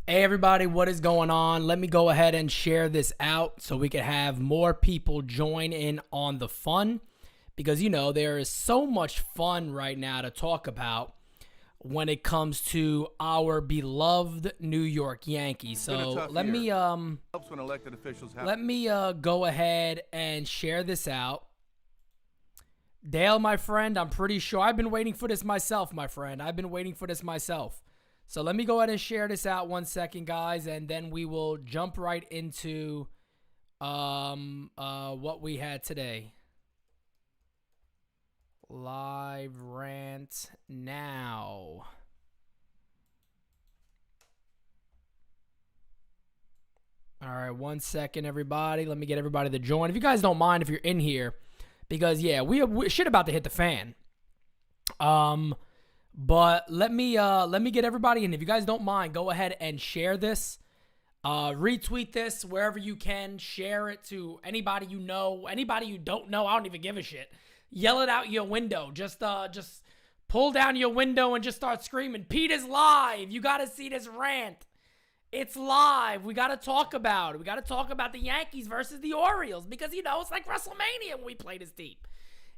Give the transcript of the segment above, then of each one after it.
Hey everybody, what is going on? Let me go ahead and share this out so we can have more people join in on the fun, because there is so much fun right now to talk about when it comes to our beloved New York Yankees. So let me helps when elected officials have. let me go ahead and share this out. Dale, my friend, I'm pretty sure I've been waiting for this myself, my friend. I've been waiting for this myself. So let me go ahead and share this out 1 second, guys, and then we will jump right into what we had today. Live rant now. All right, 1 second, everybody. Let me get everybody to join. If you guys don't mind, if you're in here, because we're shit about to hit the fan. But let me get everybody in. If you guys don't mind, go ahead and share this. Retweet this wherever you can. Share it to anybody you know, anybody you don't know. I don't even give a shit. Yell it out your window. Just pull down your window and just start screaming, "Pete is live. You got to see this rant. It's live. We got to talk about it. We got to talk about the Yankees versus the Orioles because, it's like WrestleMania when we play this team.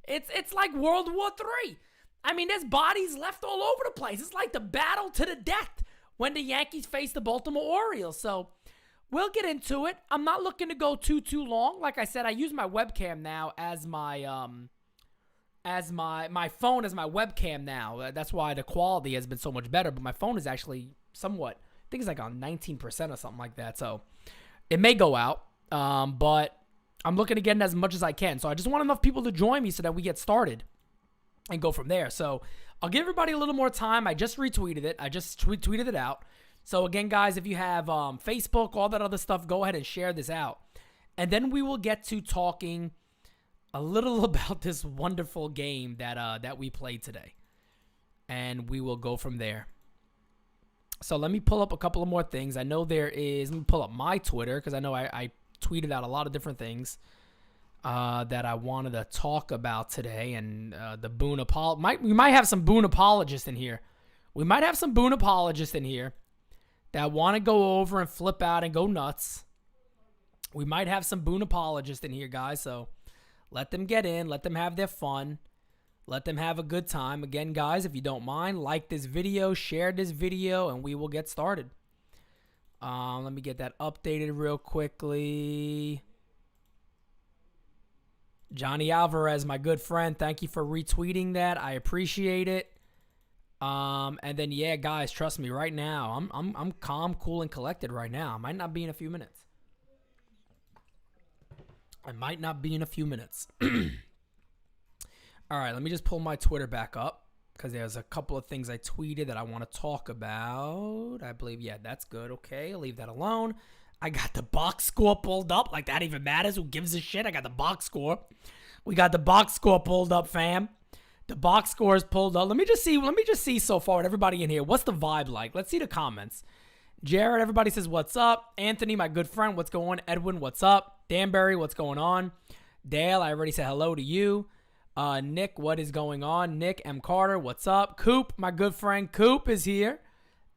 It's like World War III. I mean, there's bodies left all over the place. It's like the battle to the death when the Yankees face the Baltimore Orioles. So we'll get into it. I'm not looking to go too long. Like I said, I use my webcam now as my phone as my webcam now. That's why the quality has been so much better. But my phone is actually somewhat, I think it's like on 19% or something like that. So it may go out, but I'm looking to get in as much as I can. So I just want enough people to join me so that we get started and go from there. So I'll give everybody a little more time. I just retweeted it. I just tweeted it out. So again, guys, if you have Facebook, all that other stuff, go ahead and share this out. And then we will get to talking a little about this wonderful game that we played today. And we will go from there. So let me pull up a couple of more things. I know let me pull up my Twitter because I know I tweeted out a lot of different things that I wanted to talk about today, and the Boone we might have some Boone apologists in here. We might have some Boone apologists in here that want to go over and flip out and go nuts. We might have some Boone apologists in here, guys. So let them get in, let them have their fun, let them have a good time. Again, guys, if you don't mind, like this video, share this video, and we will get started. Let me get that updated real quickly. Johnny Alvarez, my good friend, thank you for retweeting that. I appreciate it. And then guys, trust me, right now, I'm calm, cool, and collected right now. I might not be in a few minutes. All right, let me just pull my Twitter back up because there's a couple of things I tweeted that I want to talk about. I believe, that's good. Okay, I'll leave that alone. I got the box score pulled up. Like that even matters. Who gives a shit? I got the box score. We got the box score pulled up, fam. The box score is pulled up. Let me just see so far with everybody in here. What's the vibe like? Let's see the comments. Jared, everybody says, what's up? Anthony, my good friend, what's going on? Edwin, what's up? Danbury, what's going on? Dale, I already said hello to you. Nick, what is going on? Nick M. Carter, what's up? Coop, my good friend, Coop is here.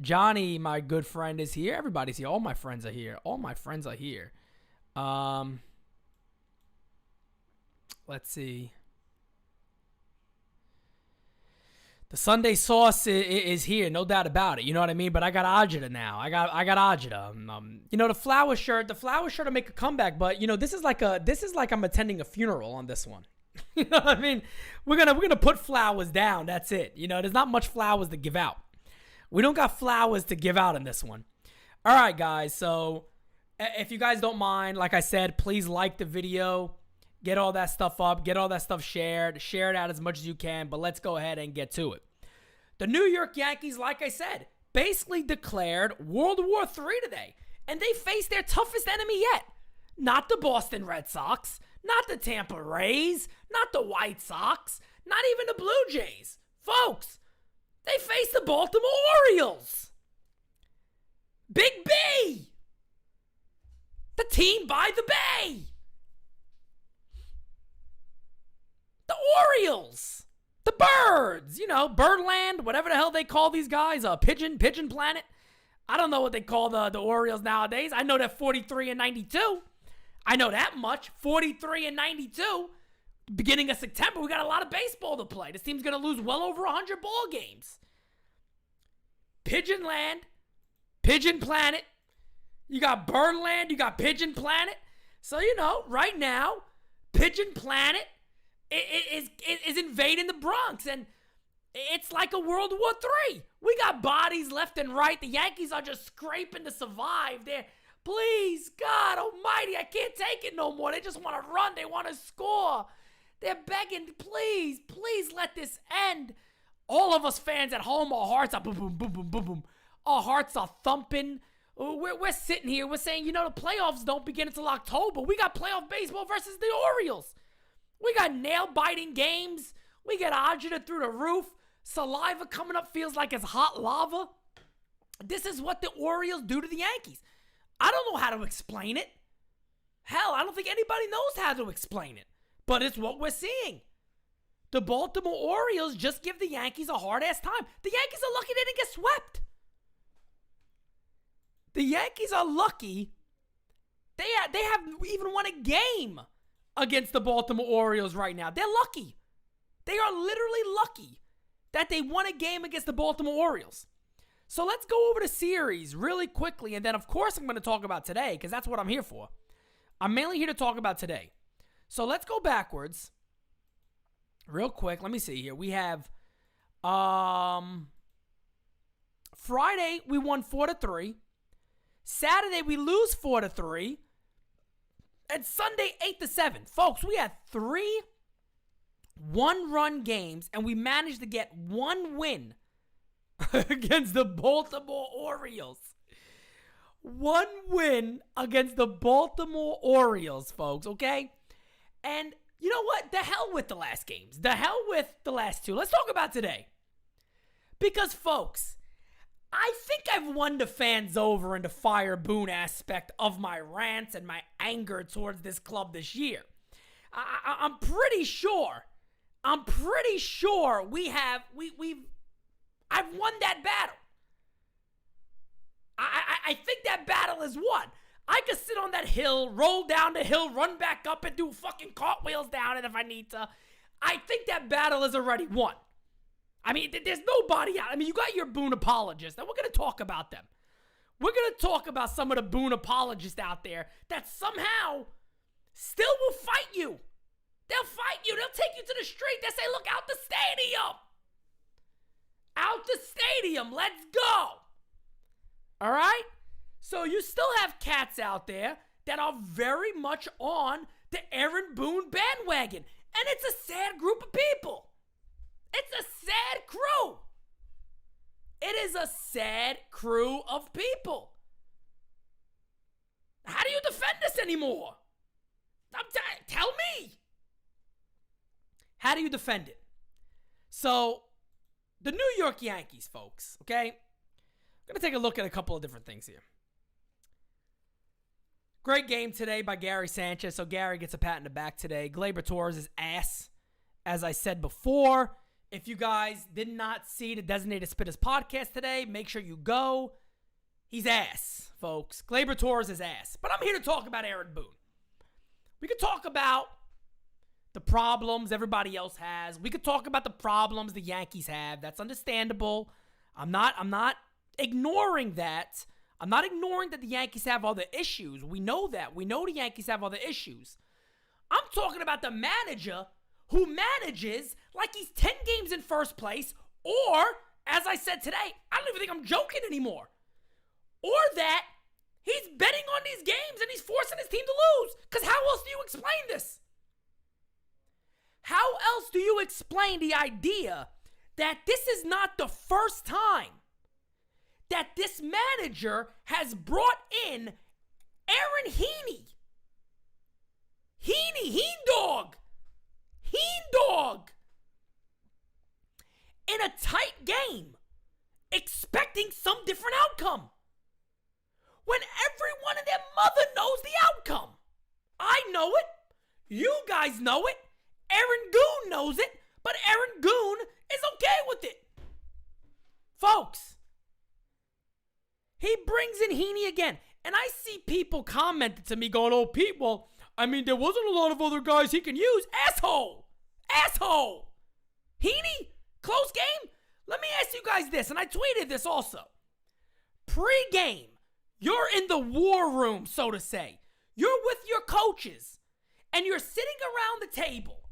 Johnny, my good friend, is here. Everybody's here. All my friends are here. Let's see. The Sunday sauce is here, no doubt about it. You know what I mean? But I got Ajita now. I got Ajita. The flower shirt will make a comeback. But this is like I'm attending a funeral on this one. You know what I mean? We're gonna put flowers down. That's it. There's not much flowers to give out. We don't got flowers to give out in this one. All right, guys. So if you guys don't mind, like I said, please like the video. Get all that stuff up. Get all that stuff shared. Share it out as much as you can. But let's go ahead and get to it. The New York Yankees, like I said, basically declared World War III today. And they faced their toughest enemy yet. Not the Boston Red Sox. Not the Tampa Rays. Not the White Sox. Not even the Blue Jays. Folks, they faced the Baltimore Orioles. Big B. The team by the bay. The Orioles. The Birds. Birdland, whatever the hell they call these guys. Pigeon Planet. I don't know what they call the Orioles nowadays. I know they're 43 and 92. I know that much. 43 and 92. Beginning of September, we got a lot of baseball to play. This team's going to lose well over 100 ball games. Pigeon Land, Pigeon Planet. You got Birdland, you got Pigeon Planet. So, right now, Pigeon Planet is invading the Bronx, and it's like a World War III. We got bodies left and right. The Yankees are just scraping to survive. Please, God almighty, I can't take it no more. They just want to run. They want to score. They're begging, please let this end. All of us fans at home, our hearts are boom, boom, boom, boom, boom, boom. Our hearts are thumping. We're sitting here. We're saying, the playoffs don't begin until October. We got playoff baseball versus the Orioles. We got nail-biting games. We got agita through the roof. Saliva coming up feels like it's hot lava. This is what the Orioles do to the Yankees. I don't know how to explain it. Hell, I don't think anybody knows how to explain it. But it's what we're seeing. The Baltimore Orioles just give the Yankees a hard-ass time. The Yankees are lucky they didn't get swept. The Yankees are lucky they haven't even won a game against the Baltimore Orioles right now. They're lucky. They are literally lucky that they won a game against the Baltimore Orioles. So let's go over the series really quickly, and then of course I'm going to talk about today because that's what I'm here for. I'm mainly here to talk about today. So let's go backwards real quick. Let me see here. We have Friday we won 4-3. Saturday we lose 4-3. And Sunday 8-7. Folks, we had 3 one-run games, and we managed to get 1 win against the Baltimore Orioles. 1 win against the Baltimore Orioles, folks, okay? And you know what? The hell with the last games. The hell with the last 2. Let's talk about today. Because, folks, I think I've won the fans over in the Fire Boone aspect of my rants and my anger towards this club this year. I'm pretty sure I've won that battle. I think that battle is won. I could sit on that hill, roll down the hill, run back up and do fucking cartwheels down it if I need to. I think that battle is already won. I mean, there's nobody out. I mean, you got your Boone apologists, and we're going to talk about them. We're going to talk about some of the Boone apologists out there that somehow still will fight you. They'll fight you. They'll take you to the street. They'll say, look, out the stadium. Out the stadium. Let's go. All right? So you still have cats out there that are very much on the Aaron Boone bandwagon. And it's a sad group of people. It's a sad crew. It is a sad crew of people. How do you defend this anymore? Tell me. How do you defend it? So, the New York Yankees, folks, okay? I'm going to take a look at a couple of different things here. Great game today by Gary Sanchez. So, Gary gets a pat in the back today. Gleyber Torres is ass, as I said before. If you guys did not see the Designated Spittaz podcast today, make sure you go. He's ass, folks. Gleyber Torres is ass. But I'm here to talk about Aaron Boone. We could talk about the problems everybody else has. We could talk about the problems the Yankees have. That's understandable. I'm not ignoring that. I'm not ignoring that the Yankees have other issues. We know that. We know the Yankees have other issues. I'm talking about the manager who manages like he's 10 games in first place, or, as I said today, I don't even think I'm joking anymore, or that he's betting on these games and he's forcing his team to lose. Because how else do you explain this? How else do you explain the idea that this is not the first time that this manager has brought in Aaron Heaney? Heen dog, in a tight game, expecting some different outcome, when everyone and their mother knows the outcome. I know it. You guys know it. Aaron Boone knows it, but Aaron Boone is okay with it. Folks, he Heaney again. And I see people commenting to me going, oh, Pete, well, I mean, there wasn't a lot of other guys he can use. Asshole. Heaney, close game? Let me ask you guys this, and I tweeted this also. Pre-game, you're in the war room, so to say. You're with your coaches, and you're sitting around the table,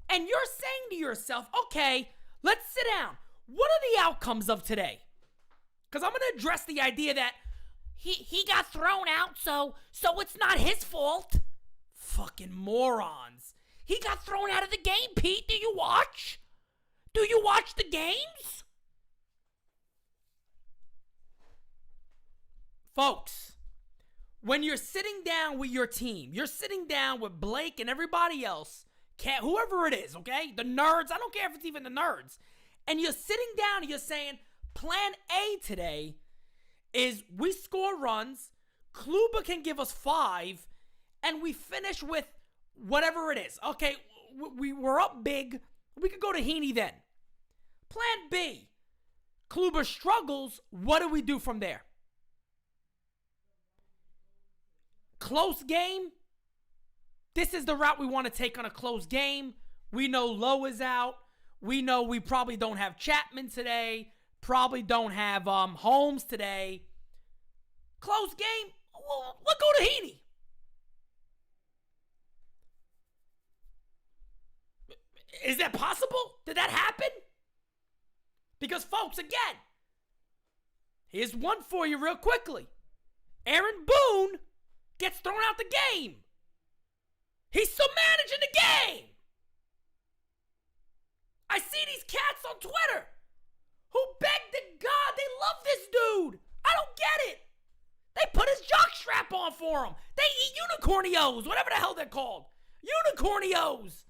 and you're saying to yourself, okay, let's sit down. What are the outcomes of today? Because I'm going to address the idea that he got thrown out, so it's not his fault. Fucking morons. He got thrown out of the game, Pete. Do you watch? Do you watch the games? Folks, when you're sitting down with your team, you're sitting down with Blake and everybody else, whoever it is, okay? The nerds, I don't care if it's even the nerds. And you're sitting down and you're saying, plan A today is we score runs, Kluber can give us 5, and we finish with whatever it is. Okay, we're up big. We could go to Heaney then. Plan B, Kluber struggles. What do we do from there? Close game. This is the route we want to take on a close game. We know Lowe is out. We know we probably don't have Chapman today. Probably don't have Holmes today. Close game. We'll go to Heaney. Is that possible? Did that happen? Because, folks, again, here's one for you real quickly. Aaron Boone gets thrown out the game. He's still managing the game. I see these cats on Twitter who beg to God they love this dude. I don't get it. They put his jock strap on for him. They eat unicornios, whatever the hell they're called. Unicornios.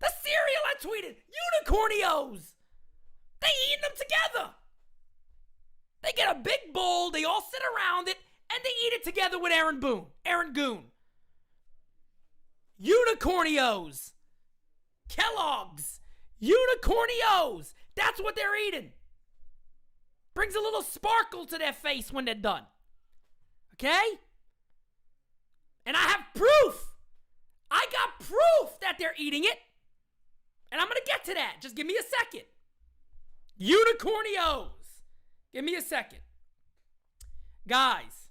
The cereal I tweeted. Unicornios. They eating them together. They get a big bowl. They all sit around it. And they eat it together with Aaron Boone. Aaron Goon. Unicornios. Kellogg's. Unicornios. That's what they're eating. Brings a little sparkle to their face when they're done. Okay? And I have proof. I got proof that they're eating it. And I'm going to get to that. Just give me a second. Unicornios. Give me a second. Guys,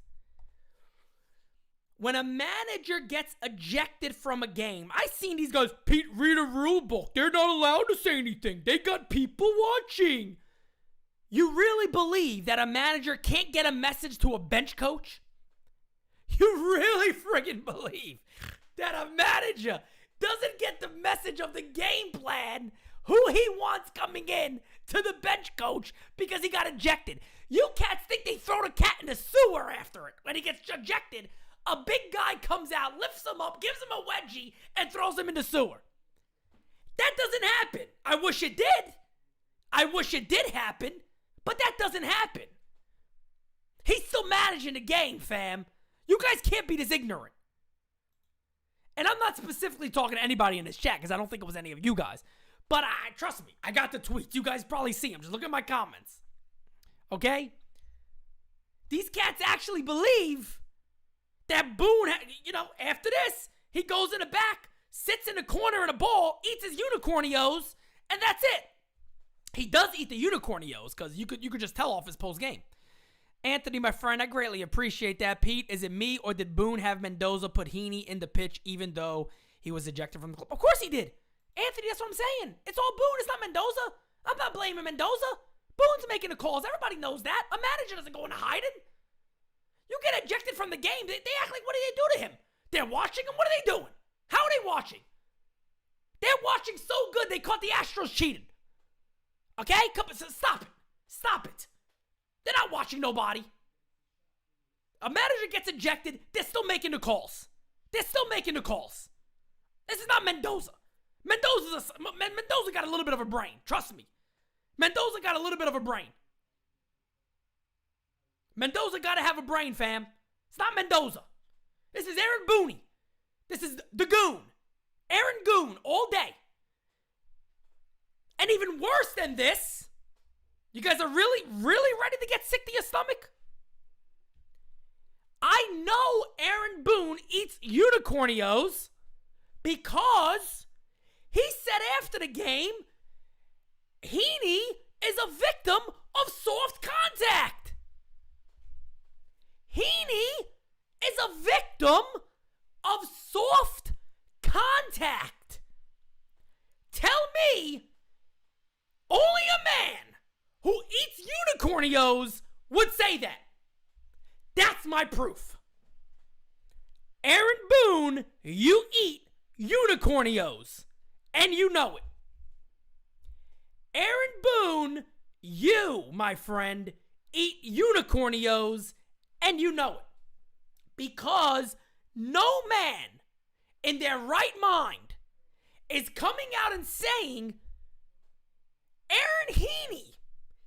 when a manager gets ejected from a game, I've seen these guys, Pete, read a rule book. They're not allowed to say anything. They got people watching. You really believe that a manager can't get a message to a bench coach? You really friggin' believe that a manager doesn't get the message of the game plan, who he wants coming in to the bench coach because he got ejected? You cats think they throw the cat in the sewer after it. When he gets ejected, a big guy comes out, lifts him up, gives him a wedgie, and throws him in the sewer. That doesn't happen. I wish it did. I wish it did happen, but that doesn't happen. He's still managing the game, fam. You guys can't be this ignorant. And I'm not specifically talking to anybody in this chat because I don't think it was any of you guys. But trust me, I got the tweets. You guys probably see them. Just look at my comments. Okay? These cats actually believe that Boone, after this, he goes in the back, sits in the corner in a ball, eats his unicornios, and that's it. He does eat the unicornios because you could just tell off his post game. Anthony, my friend, I greatly appreciate that. Pete, is it me or did Boone have Mendoza put Heaney in the pitch even though he was ejected from the club? Of course he did. Anthony, that's what I'm saying. It's all Boone. It's not Mendoza. I'm not blaming Mendoza. Boone's making the calls. Everybody knows that. A manager doesn't go into hiding. You get ejected from the game. They act like, what did they do to him? They're watching him. What are they doing? How are they watching? They're watching so good they caught the Astros cheating. Okay? Stop it. Stop it. They're not watching nobody. A manager gets ejected. They're still making the calls. They're still making the calls. This is not Mendoza. Mendoza got a little bit of a brain. Trust me. Mendoza got a little bit of a brain. Mendoza got to have a brain, fam. It's not Mendoza. This is Aaron Boone. This is the Goon. Aaron Goon all day. And even worse than this, you guys are really, really ready to get sick to your stomach? I know Aaron Boone eats unicornios because he said after the game, Heaney is a victim of soft contact. Heaney is a victim of soft contact. Tell me, only a man who eats unicornios would say that. That's my proof. Aaron Boone, you eat unicornios, and you know it. Aaron Boone, you, my friend, eat unicornios, and you know it. Because no man in their right mind is coming out and saying, Aaron Heaney,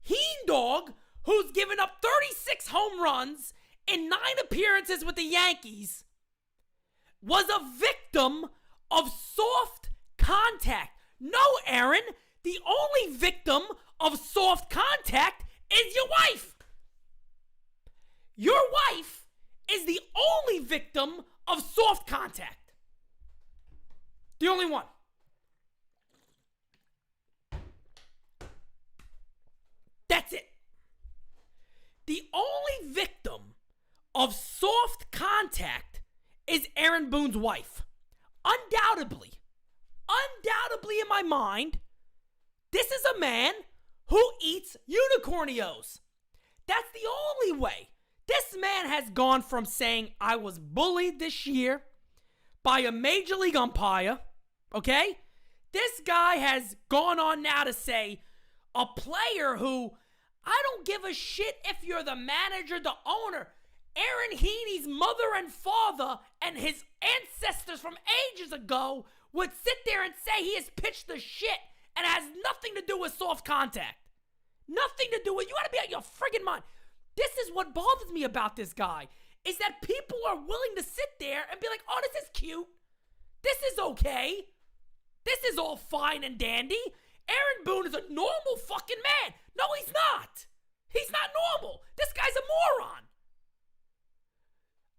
Heen Dog, who's given up 36 home runs in 9 appearances with the Yankees, was a victim of soft contact. No, Aaron, the only victim of soft contact is your wife. Your wife is the only victim of soft contact. The only one. That's it. The only victim of soft contact is Aaron Boone's wife. Undoubtedly in my mind, this is a man who eats unicornios. That's the only way. This man has gone from saying, I was bullied this year by a major league umpire, okay? This guy has gone on now to say, a player who, I don't give a shit if you're the manager, the owner. Aaron Heaney's mother and father and his ancestors from ages ago would sit there and say he has pitched the shit and has nothing to do with soft contact. Nothing to do with, you gotta be out your friggin' mind. This is what bothers me about this guy, is that people are willing to sit there and be like, oh, this is cute. This is okay. This is all fine and dandy. Aaron Boone is a normal fucking man. No, he's not. He's not normal. This guy's a moron.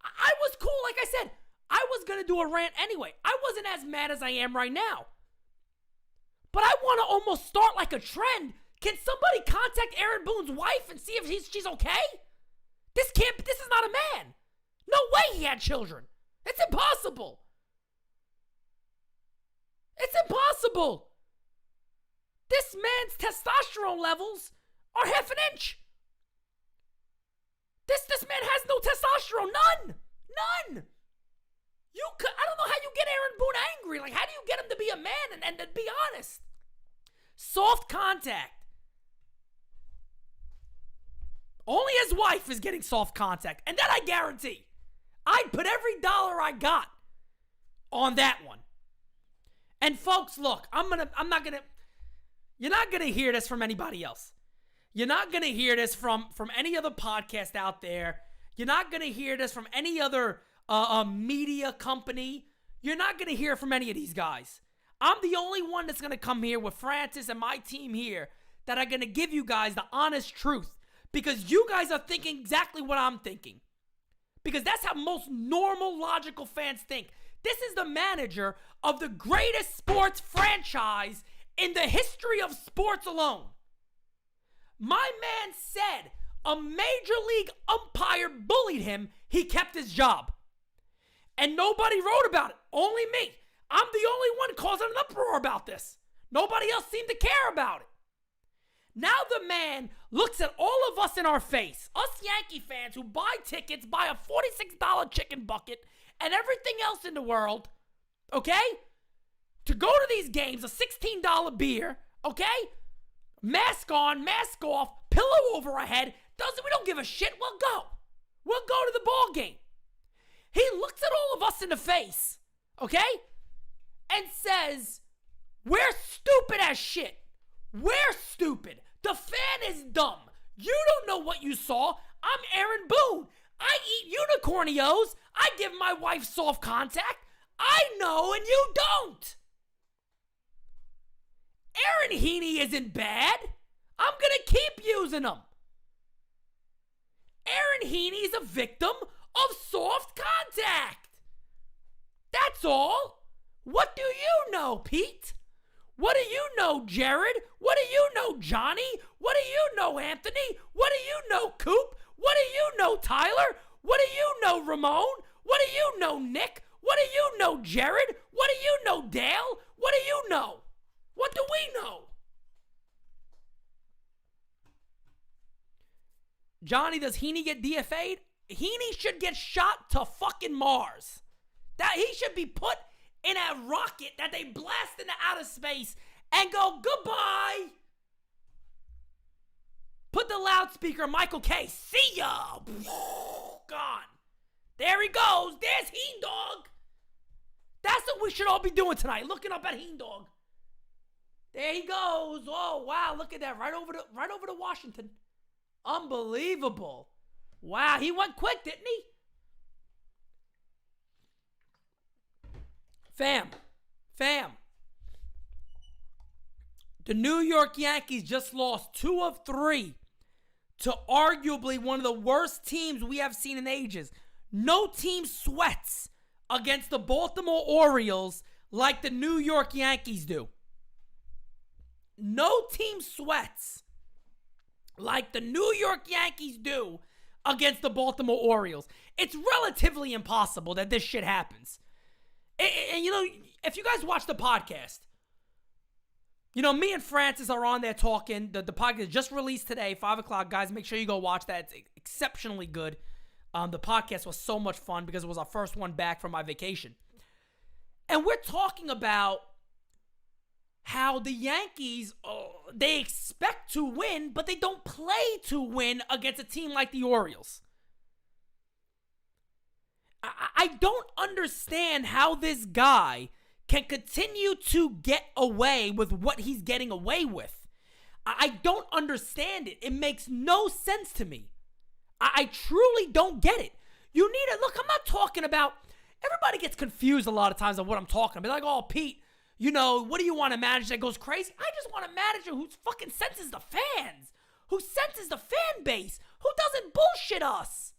I was cool, like I said. I was going to do a rant anyway. I wasn't as mad as I am right now. But I want to almost start like a trend. Can somebody contact Aaron Boone's wife and see if she's okay? This is not a man. No way he had children. It's impossible. It's impossible. This man's testosterone levels are half an inch. This man has no testosterone. None. I don't know how you get Aaron Boone angry. Like, how do you get him to be a man and to be honest? Soft contact. Only his wife is getting soft contact. And that I guarantee. I'd put every dollar I got on that one. And folks, look, you're not gonna hear this from anybody else. You're not gonna hear this from any other podcast out there. You're not gonna hear this from any other media company. You're not gonna hear from any of these guys. I'm the only one that's gonna come here with Francis and my team here that are gonna give you guys the honest truth. Because you guys are thinking exactly what I'm thinking. Because that's how most normal, logical fans think. This is the manager of the greatest sports franchise in the history of sports alone. My man said a major league umpire bullied him. He kept his job. And nobody wrote about it. Only me. I'm the only one causing an uproar about this. Nobody else seemed to care about it. Now the man looks at all of us in our face, us Yankee fans who buy tickets, buy a $46 chicken bucket, and everything else in the world, okay? To go to these games, a $16 beer, okay? Mask on, mask off, pillow over our head. We don't give a shit. We'll go. We'll go to the ball game. He looks at all of us in the face, okay? And says, we're stupid as shit. We're stupid. The fan is dumb. You don't know what you saw. I'm Aaron Boone. I eat unicornios. I give my wife soft contact. I know and you don't. Aaron Heaney isn't bad. I'm going to keep using him. Aaron Heaney is a victim of soft contact. That's all. What do you know, Pete? What do you know, Jared? What do you know, Johnny? What do you know, Anthony? What do you know, Coop? What do you know, Tyler? What do you know, Ramon? What do you know, Nick? What do you know, Jared? What do you know, Dale? What do you know? What do we know? Johnny, does Heaney get DFA'd? Heaney should get shot to fucking Mars. That he should be put in a rocket that they blast into outer space and go goodbye. Put the loudspeaker, Michael K. See ya. Gone. There he goes. There's Heen Dog. That's what we should all be doing tonight. Looking up at Heen Dog. There he goes. Oh wow, look at that. Right over to Washington. Unbelievable. Wow, he went quick, didn't he? Fam. The New York Yankees just lost 2 of 3 to arguably one of the worst teams we have seen in ages. No team sweats against the Baltimore Orioles like the New York Yankees do. No team sweats like the New York Yankees do against the Baltimore Orioles. It's relatively impossible that this shit happens. And you know, if you guys watch the podcast, you know, me and Francis are on there talking. The podcast just released today, 5 o'clock. Guys, make sure you go watch that. It's exceptionally good. The podcast was so much fun because it was our first one back from my vacation. And we're talking about how the Yankees, they expect to win, but they don't play to win against a team like the Orioles. I don't understand how this guy can continue to get away with what he's getting away with. I don't understand it. It makes no sense to me. I truly don't get it. You need to, look, I'm not talking about, everybody gets confused a lot of times on what I'm talking about. Like, oh, Pete, you know, what do you want a manager that goes crazy? I just want a manager who fucking senses the fans, who senses the fan base, who doesn't bullshit us.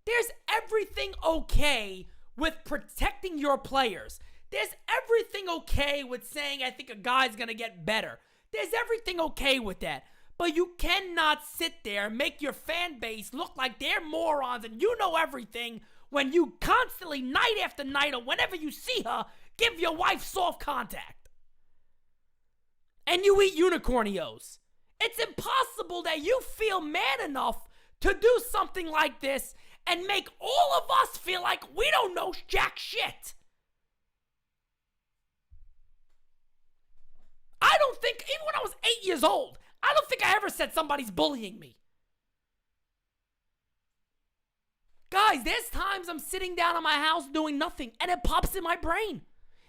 There's everything okay with protecting your players. There's everything okay with saying, I think a guy's going to get better. There's everything okay with that. But you cannot sit there and make your fan base look like they're morons and you know everything when you constantly, night after night, or whenever you see her, give your wife soft contact. And you eat unicornios. It's impossible that you feel man enough to do something like this and make all of us feel like we don't know jack shit. I don't think, even when I was 8 years old, I don't think I ever said somebody's bullying me. Guys, there's times I'm sitting down in my house doing nothing and it pops in my brain.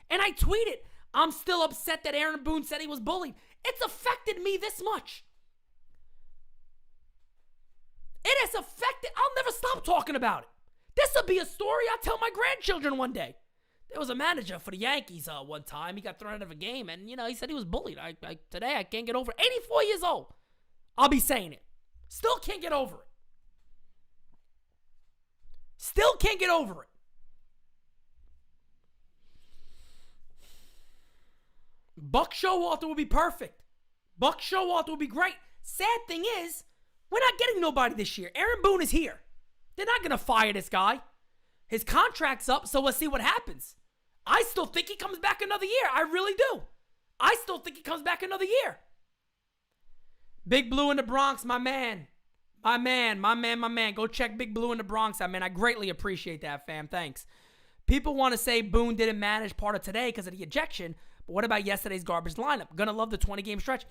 And I tweet it. I'm still upset that Aaron Boone said he was bullied. It's affected me this much. It has affected, I'll never stop talking about it. This will be a story I'll tell my grandchildren one day. There was a manager for the Yankees one time. He got thrown out of a game and, you know, he said he was bullied. Today I can't get over it. 84 years old. I'll be saying it. Still can't get over it. Still can't get over it. Buck Showalter will be perfect. Buck Showalter will be great. Sad thing is, we're not getting nobody this year. Aaron Boone is here. They're not going to fire this guy. His contract's up, so we'll see what happens. I still think he comes back another year. I really do. I still think he comes back another year. Big Blue in the Bronx, my man. My man. Go check Big Blue in the Bronx out, man. I greatly appreciate that, fam. Thanks. People want to say Boone didn't manage part of today because of the ejection, but what about yesterday's garbage lineup? Gonna love the 20-game stretch.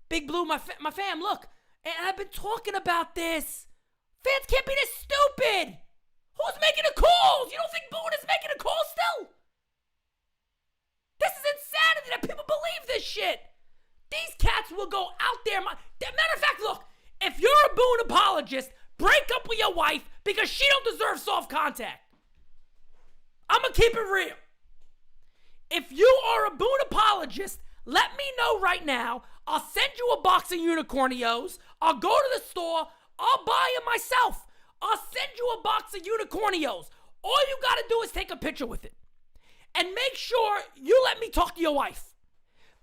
Big Blue, my fam, look. And I've been talking about this. Fans can't be this stupid. Who's making the calls? You don't think Boone is making a call still? This is insanity that people believe this shit. These cats will go out there. Matter of fact, look, if you're a Boone apologist, break up with your wife because she don't deserve soft contact. I'm going to keep it real. If you are a Boone apologist, let me know right now. I'll send you a box of unicornios. I'll go to the store. I'll buy them myself. I'll send you a box of unicornios. All you got to do is take a picture with it. And make sure you let me talk to your wife.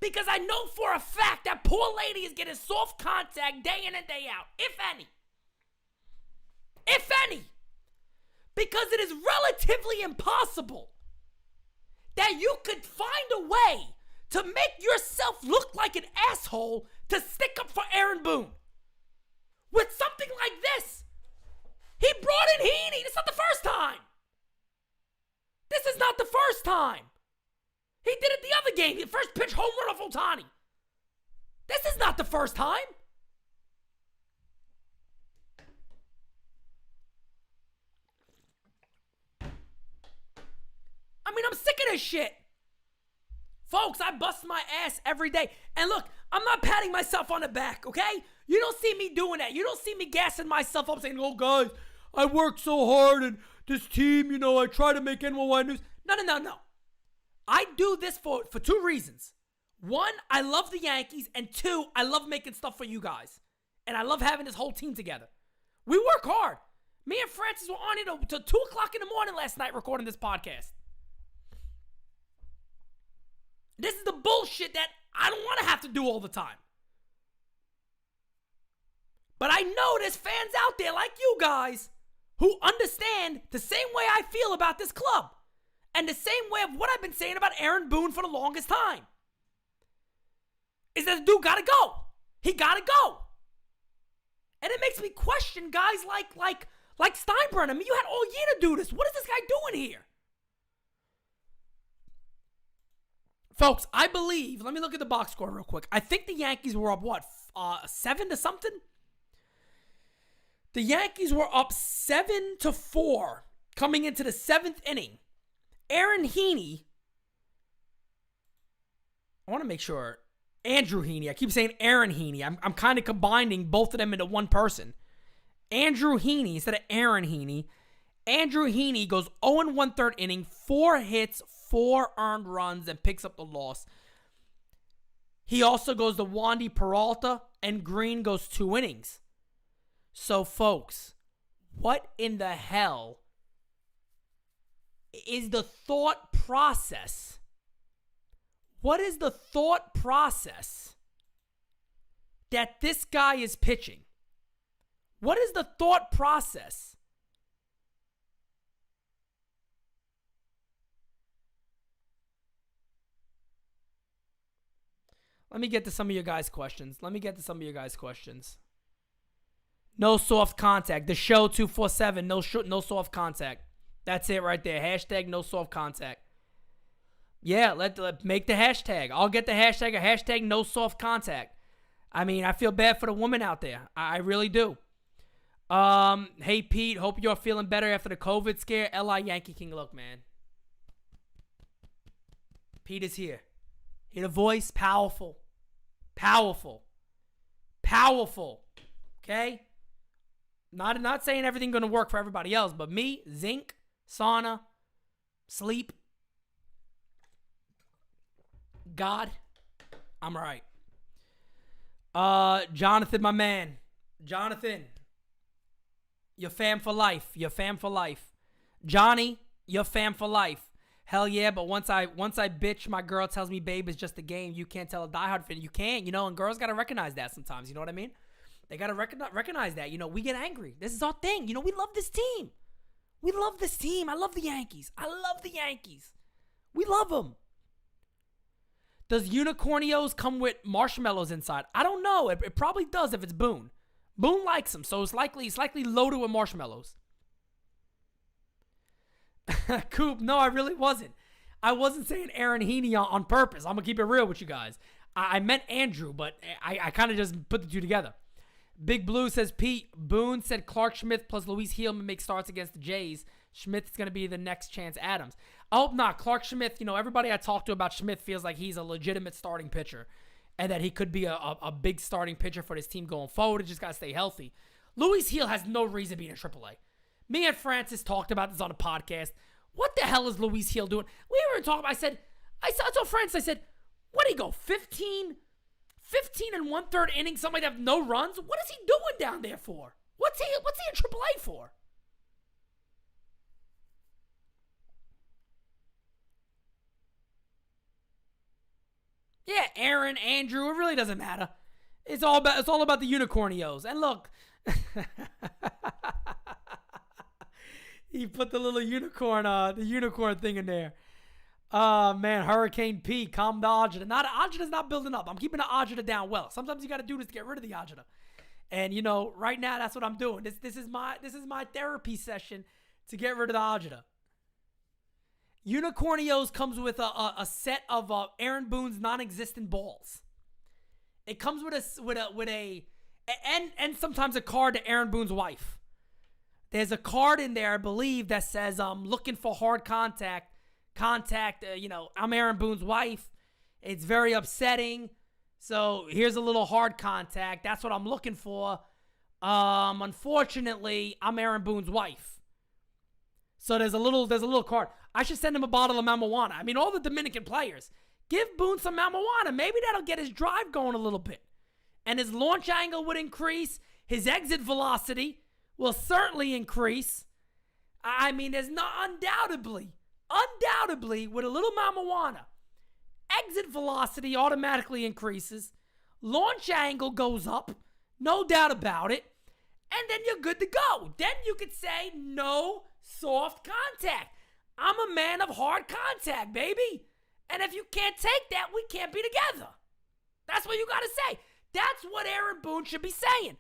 Because I know for a fact that poor lady is getting soft contact day in and day out. If any. If any. Because it is relatively impossible that you could find a way to make yourself look like an asshole to stick up for Aaron Boone. With something like this. He brought in Heaney. It's not the first time. This is not the first time. He did it the other game. The first pitch home run off Ohtani. This is not the first time. I mean, I'm sick of this shit. Folks, I bust my ass every day. And look, I'm not patting myself on the back, okay? You don't see me doing that. You don't see me gassing myself up saying, oh, guys, I worked so hard and this team, I try to make NY news. No. I do this for two reasons. One, I love the Yankees. And two, I love making stuff for you guys. And I love having this whole team together. We work hard. Me and Francis were on it till 2 o'clock in the morning last night recording this podcast. This is the bullshit that I don't want to have to do all the time. But I know there's fans out there like you guys who understand the same way I feel about this club. And the same way of what I've been saying about Aaron Boone for the longest time. Is that the dude gotta go. He gotta go. And it makes me question guys like Steinbrenner. I mean, you had all year to do this. What is this guy doing here? Folks, I believe, let me look at the box score real quick. I think the Yankees were up, 7 to something? The Yankees were up 7-4 coming into the 7th inning. Aaron Heaney, I want to make sure, Andrew Heaney. I keep saying Aaron Heaney. I'm kind of combining both of them into one person. Andrew Heaney instead of Aaron Heaney. Andrew Heaney goes 0 1/3 inning, 4 hits, 4 earned runs, and picks up the loss. He also goes to Wandy Peralta, and Green goes 2 innings. So, folks, what in the hell is the thought process? What is the thought process that this guy is pitching? What is the thought process? Let me get to some of your guys' questions. No soft contact. The show 247. No soft contact. That's it right there. Hashtag no soft contact. Yeah, let make the hashtag. I'll get the hashtag. A hashtag no soft contact. I mean, I feel bad for the woman out there. I really do. Hey Pete, hope you're feeling better after the COVID scare. L.I. Yankee King. Look, man. Pete is here. Hear the voice? Powerful. Okay? Not saying everything gonna work for everybody else, but me, zinc, sauna, sleep, God, I'm all right. Jonathan, my man. Jonathan, you're fam for life. Johnny, you're fam for life. Hell yeah, but once I bitch, my girl tells me, babe, it's just a game. You can't tell a diehard fan. You can't, and girls got to recognize that sometimes. You know what I mean? They got to recognize that. We get angry. This is our thing. We love this team. I love the Yankees. We love them. Does Unicornios come with marshmallows inside? I don't know. It probably does if it's Boone. Boone likes them, so it's likely loaded with marshmallows. Coop, no, I really wasn't. I wasn't saying Aaron Heaney on purpose. I'm going to keep it real with you guys. I meant Andrew, but I kind of just put the two together. Big Blue says, Pete, Boone said Clark Schmidt plus Luis Heelman make starts against the Jays. Schmidt's going to be the next Chance Adams. I hope not. Clark Schmidt, everybody I talk to about Schmidt feels like he's a legitimate starting pitcher and that he could be a big starting pitcher for this team going forward. He just got to stay healthy. Luis Heel has no reason being in AAA. Me and Francis talked about this on a podcast. What the hell is Luis Heel doing? We were talking about, I told Francis, I said, what did he go, 15 and 1/3 innings, something like that, no runs? What is he doing down there for? What's he in AAA for? Yeah, Aaron, Andrew, it really doesn't matter. It's all about the unicornios. And look, he put the little unicorn thing in there. Man, Hurricane P, calm the agita. Agita's not building up. I'm keeping the agita down well. Sometimes you got to do this to get rid of the agita. And right now that's what I'm doing. This is my therapy session to get rid of the agita. Unicornios comes with a set of Aaron Boone's non-existent balls. It comes with a and sometimes a card to Aaron Boone's wife. There's a card in there, I believe, that says I'm looking for hard contact. I'm Aaron Boone's wife. It's very upsetting. So here's a little hard contact. That's what I'm looking for. Unfortunately, I'm Aaron Boone's wife. So there's a little card. I should send him a bottle of marijuana. I mean, all the Dominican players, give Boone some marijuana. Maybe that'll get his drive going a little bit. And his launch angle would increase. His exit velocity will certainly increase. I mean, there's not undoubtedly, with a little marijuana, exit velocity automatically increases. Launch angle goes up. No doubt about it. And then you're good to go. Then you could say no soft contact. I'm a man of hard contact, baby. And if you can't take that, we can't be together. That's what you got to say. That's what Aaron Boone should be saying.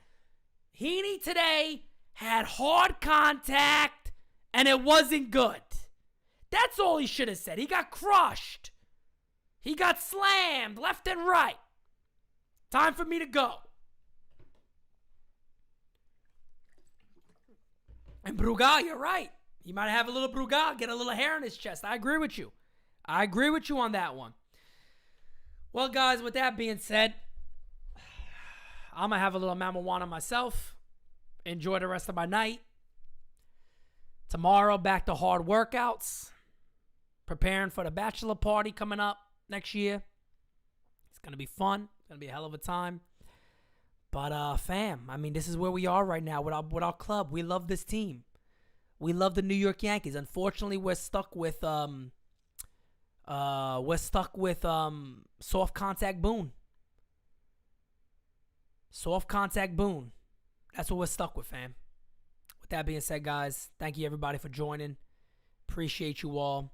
Heaney today had hard contact, and it wasn't good. That's all he should have said. He got crushed. He got slammed left and right. Time for me to go. And Brugal, you're right. He might have a little Brugal, get a little hair in his chest. I agree with you. On that one. Well, guys, with that being said, I'm going to have a little marijuana myself. Enjoy the rest of my night. Tomorrow, back to hard workouts. Preparing for the bachelor party coming up next year. It's going to be fun. It's going to be a hell of a time. But, fam, I mean, this is where we are right now with our club. We love this team. We love the New York Yankees. Unfortunately, we're stuck with soft contact Boone. Soft contact Boone. That's what we're stuck with, fam. With that being said, guys, thank you everybody for joining. Appreciate you all.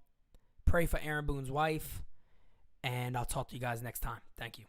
Pray for Aaron Boone's wife. And I'll talk to you guys next time. Thank you.